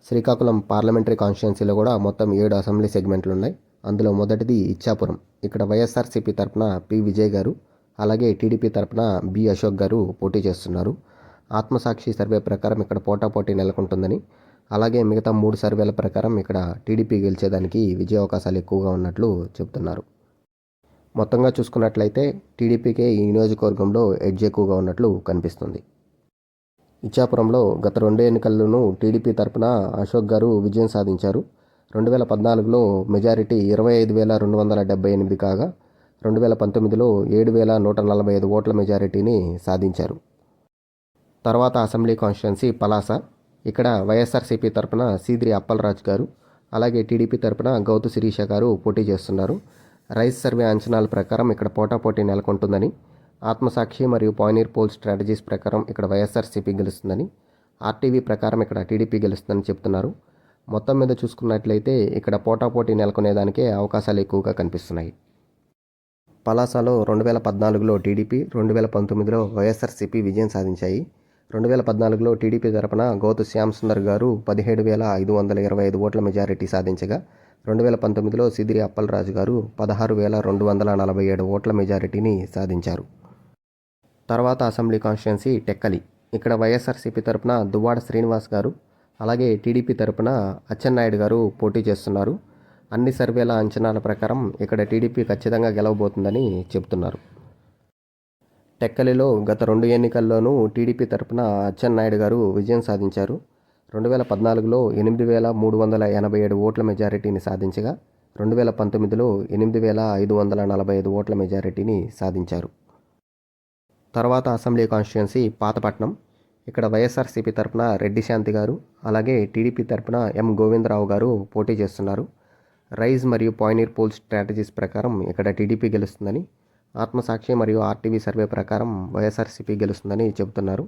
Srikakulam parliamentary కాన్స్టిట్యున్సీలో కూడా మొత్తం 7 అసెంబ్లీ సెగ్మెంట్లు ఉన్నాయి. అందులో మొదటిది ఇచ్చాపురం. ఇక్కడ వైఎస్ఆర్సీపీ తరపున పి విజయ్ గారు, అలాగే టీడీపీ తరపున బి అశోక్ గారు పోటీ చేస్తున్నారు. ఆత్మసాక్షి సర్వే ప్రకారం ఇక్కడ పోటాపోటీ నెలకొంటుందని, అలాగే మిగతా 3 సర్వేల ప్రకారం ఇక్కడ టీడీపీ గెలిచేదానికి విజయ అవకాశాలు ఎక్కువగా ఉన్నట్లు చెబుతున్నారు. మొత్తంగా చూసుకున్నట్లయితే టీడీపీకే ఈ నియోజకవర్గంలో ఎడ్జ్ ఎక్కువగా ఉన్నట్లు కనిపిస్తుంది. ఇచ్చాపురంలో గత 2 ఎన్నికల్లోనూ టీడీపీ తరపున అశోక్ గారు విజయం సాధించారు. 2014లో మెజారిటీ 25,278 కాగా 2019లో 7,145 ఓట్ల మెజారిటీని సాధించారు. తర్వాత అసెంబ్లీ కాన్స్టిట్యున్సీ పలాస. ఇక్కడ వైఎస్ఆర్సీపీ తరపున సీదిరి అప్పలరాజు గారు, అలాగే టీడీపీ తరపున గౌతు శిరీష గారు పోటీ చేస్తున్నారు. రైస్ సర్వే అంచనాల ప్రకారం ఇక్కడ పోటాపోటీ నెలకొంటుందని, ఆత్మసాక్షి మరియు పాయనీర్ పోల్ స్ట్రాటజీస్ ప్రకారం ఇక్కడ వైఎస్ఆర్సీపీ గెలుస్తుందని, ఆర్టీవీ ప్రకారం ఇక్కడ టీడీపీ గెలుస్తుందని చెప్తున్నారు. మొత్తం మీద చూసుకున్నట్లయితే ఇక్కడ పోటాపోటీ నెలకొనేదానికే అవకాశాలు ఎక్కువగా కనిపిస్తున్నాయి. పలాసలో 2014లో టీడీపీ, 2019లో వైఎస్ఆర్సీపీ విజయం సాధించాయి. 2014లో టీడీపీ తరపున గౌతు శ్యామ్ సుందర్ గారు 17,525 ఓట్ల మెజారిటీ సాధించగా, 2019లో సిదిరి అప్పలరాజు గారు 16,247 ఓట్ల మెజారిటీని సాధించారు. తర్వాత అసెంబ్లీ కాన్స్టిట్యున్సీ టెక్కలి. ఇక్కడ వైఎస్ఆర్సీపీ తరపున దువ్వాడ శ్రీనివాస్ గారు, అలాగే టీడీపీ తరపున అచ్చెన్నాయుడు గారు పోటీ చేస్తున్నారు. అన్ని సర్వేల అంచనాల ప్రకారం ఇక్కడ టీడీపీ ఖచ్చితంగా గెలవబోతుందని చెబుతున్నారు. టెక్కలిలో గత 2 ఎన్నికల్లోనూ టీడీపీ తరపున అచ్చెన్నాయుడు గారు విజయం సాధించారు. 2014లో 8,387 ఓట్ల మెజారిటీని సాధించగా, 2019లో 8,545 ఓట్ల మెజారిటీని సాధించారు. తర్వాత అసెంబ్లీ కాన్స్టిట్యున్సీ పాతపట్నం. ఇక్కడ వైఎస్ఆర్సీపీ తరపున రెడ్డి శాంతి గారు, అలాగే టీడీపీ తరపున ఎం గోవిందరావు గారు పోటీ చేస్తున్నారు. రైజ్ మరియు పాయనీర్ పోల్ స్ట్రాటజీస్ ప్రకారం ఇక్కడ టీడీపీ గెలుస్తుందని, ఆత్మసాక్షి మరియు ఆర్టీవీ సర్వే ప్రకారం వైఎస్ఆర్సీపీ గెలుస్తుందని చెబుతున్నారు.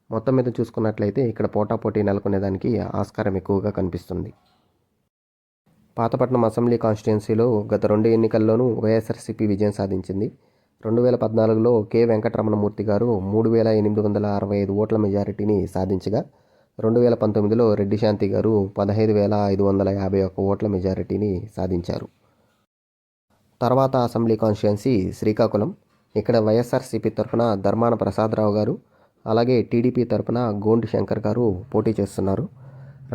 మొత్తం మీద చూసుకున్నట్లయితే ఇక్కడ పోటాపోటీ నెలకొనేదానికి ఆస్కారం ఎక్కువగా కనిపిస్తుంది. పాతపట్నం అసెంబ్లీ కాన్స్టిట్యున్సీలో గత 2 ఎన్నికల్లోనూ వైఎస్ఆర్సీపీ విజయం సాధించింది. 2014లో కె వెంకటరమణమూర్తి గారు 3,865 ఓట్ల మెజారిటీని సాధించగా, 2019లో రెడ్డి శాంతి గారు 15,551 ఓట్ల మెజారిటీని సాధించారు. తర్వాత అసెంబ్లీ కాన్స్టిట్యున్సీ శ్రీకాకుళం. ఇక్కడ వైఎస్ఆర్సీపీ తరఫున ధర్మాన ప్రసాదరావు గారు, అలాగే టీడీపీ తరఫున గోండి శంకర్ గారు పోటీ చేస్తున్నారు.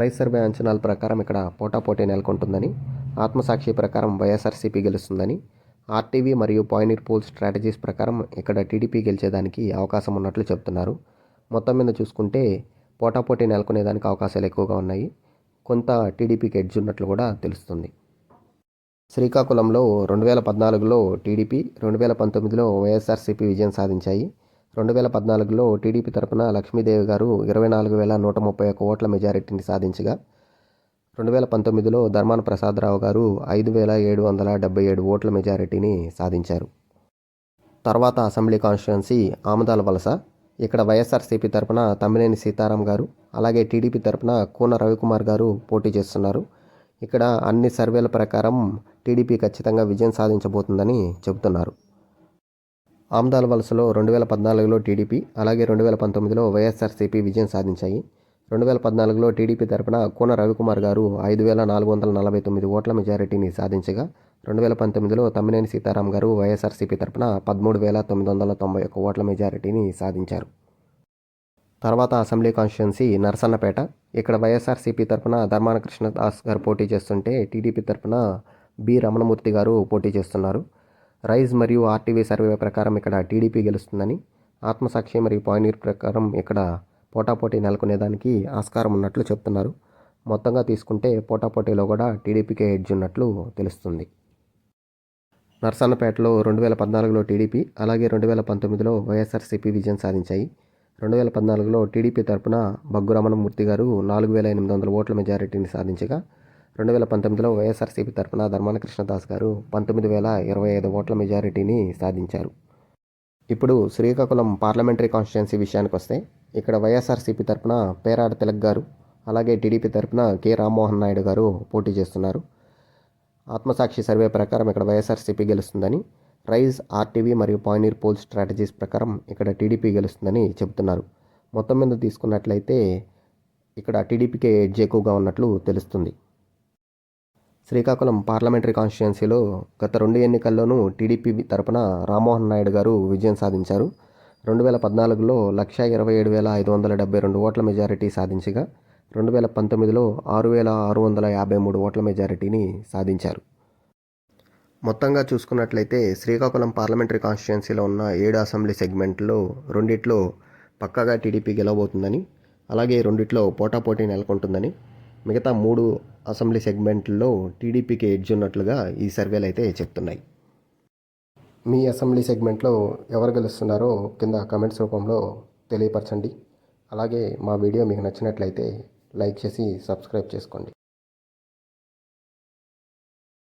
రైస్ సర్వే అంచనాల ప్రకారం ఇక్కడ పోటాపోటీ నెలకొంటుందని, ఆత్మసాక్షి ప్రకారం వైఎస్ఆర్సీపీ గెలుస్తుందని, ఆర్టీవీ మరియు పాయనీర్ పోల్ స్ట్రాటజీస్ ప్రకారం ఇక్కడ టీడీపీ గెలిచేదానికి అవకాశం ఉన్నట్లు చెప్తున్నారు. మొత్తం మీద చూసుకుంటే పోటాపోటీ నెలకొనేదానికి అవకాశాలు ఎక్కువగా ఉన్నాయి. కొంత టీడీపీకి ఎడ్జ్ ఉన్నట్లు కూడా తెలుస్తుంది. శ్రీకాకుళంలో 2014లో టీడీపీ, 2019లో వైఎస్ఆర్సీపీ విజయం సాధించాయి. 2014లో టీడీపీ తరపున లక్ష్మీదేవి గారు 24,131 ఓట్ల మెజారిటీని సాధించగా, 2019లో ధర్మాన ప్రసాదరావు గారు 5,777 ఓట్ల మెజారిటీని సాధించారు. తర్వాత అసెంబ్లీ కాన్స్టిట్యున్సీ ఆమదాల వలస. ఇక్కడ వైఎస్ఆర్సీపీ తరపున తమ్మినేని సీతారాం గారు, అలాగే టీడీపీ తరపున కూన రవికుమార్ గారు పోటీ చేస్తున్నారు. ఇక్కడ అన్ని సర్వేల ప్రకారం టీడీపీ ఖచ్చితంగా విజయం సాధించబోతుందని చెబుతున్నారు. ఆమదాల వలసలో 2014లో టీడీపీ, అలాగే 2019లో వైఎస్ఆర్సీపీ విజయం సాధించాయి. 2014లో టీడీపీ తరపున కూన రవికుమార్ గారు 5,449 ఓట్ల మెజారిటీని సాధించగా, 2019లో తమ్మినేని సీతారాం గారు వైఎస్ఆర్సీపీ తరపున 13,991 ఓట్ల మెజారిటీని సాధించారు. తర్వాత అసెంబ్లీ కాన్స్టిట్యున్సీ నరసన్నపేట. ఇక్కడ వైఎస్ఆర్సీపీ తరపున ధర్మాన కృష్ణదాస్ గారు పోటీ చేస్తుంటే, టీడీపీ తరపున బి రమణమూర్తి గారు పోటీ చేస్తున్నారు. రైజ్ మరియు ఆర్టీవీ సర్వే ప్రకారం ఇక్కడ టీడీపీ గెలుస్తుందని, ఆత్మసాక్షి మరియు పాయనీర్ ప్రకారం ఇక్కడ పోటాపోటీ నెలకొనేదానికి ఆస్కారం ఉన్నట్లు చెప్తున్నారు. మొత్తంగా తీసుకుంటే పోటాపోటీలో కూడా టీడీపీకే ఎడ్జ్ ఉన్నట్లు తెలుస్తుంది. నరసన్నపేటలో 2014లో టీడీపీ, అలాగే 2019లో వైఎస్ఆర్సీపీ విజయం సాధించాయి. 2014లో టీడీపీ తరపున బగ్గు రమణమూర్తి గారు 4,800 ఓట్ల మెజారిటీని సాధించగా, 2019లో వైఎస్ఆర్సీపీ తరపున ధర్మాన కృష్ణదాస్ గారు 19,025 ఓట్ల మెజారిటీని సాధించారు. ఇప్పుడు శ్రీకాకుళం పార్లమెంటరీ కాన్స్టిట్యున్సీ విషయానికి వస్తే, ఇక్కడ వైఎస్ఆర్సీపీ తరపున పేరాడ తిలక్ గారు, అలాగే టీడీపీ తరపున కె రామ్మోహన్ నాయుడు గారు పోటీ చేస్తున్నారు. ఆత్మసాక్షి సర్వే ప్రకారం ఇక్కడ వైఎస్ఆర్సీపీ గెలుస్తుందని, రైజ్, ఆర్టీవీ మరియు పాయనీర్ పోల్ స్ట్రాటజీస్ ప్రకారం ఇక్కడ టీడీపీ గెలుస్తుందని చెబుతున్నారు. మొత్తం మీద తీసుకున్నట్లయితే ఇక్కడ టీడీపీకే ఎడ్జ్ ఎక్కువగా ఉన్నట్లు తెలుస్తుంది. శ్రీకాకుళం పార్లమెంటరీ కాన్స్టిట్యుయెన్సీలో గత 2 ఎన్నికల్లోనూ టీడీపీ తరపున రామ్మోహన్ నాయుడు గారు విజయం సాధించారు. 2014లో 1,27,572 ఓట్ల మెజారిటీ సాధించగా 2019లో 6,653 ఓట్ల మెజారిటీని సాధించారు. మొత్తంగా చూసుకున్నట్లయితే శ్రీకాకుళం పార్లమెంటరీ కాన్స్టిట్యుయెన్సీలో ఉన్న 7 అసెంబ్లీ సెగ్మెంట్లో 2 పక్కాగా టీడీపీ గెలవబోతుందని, అలాగే 2 పోటాపోటీ నెలకొంటుందని, మిగతా 3 అసెంబ్లీ సెగ్మెంట్లో టీడీపీకి ఎడ్జ్ ఉన్నట్లుగా ఈ సర్వేలు అయితే చెప్తున్నాయి. మీ అసెంబ్లీ సెగ్మెంట్లో ఎవరు గెలుస్తున్నారో కింద కమెంట్స్ రూపంలో తెలియపరచండి. అలాగే మా వీడియో మీకు నచ్చినట్లయితే లైక్ చేసి సబ్స్క్రైబ్ చేసుకోండి.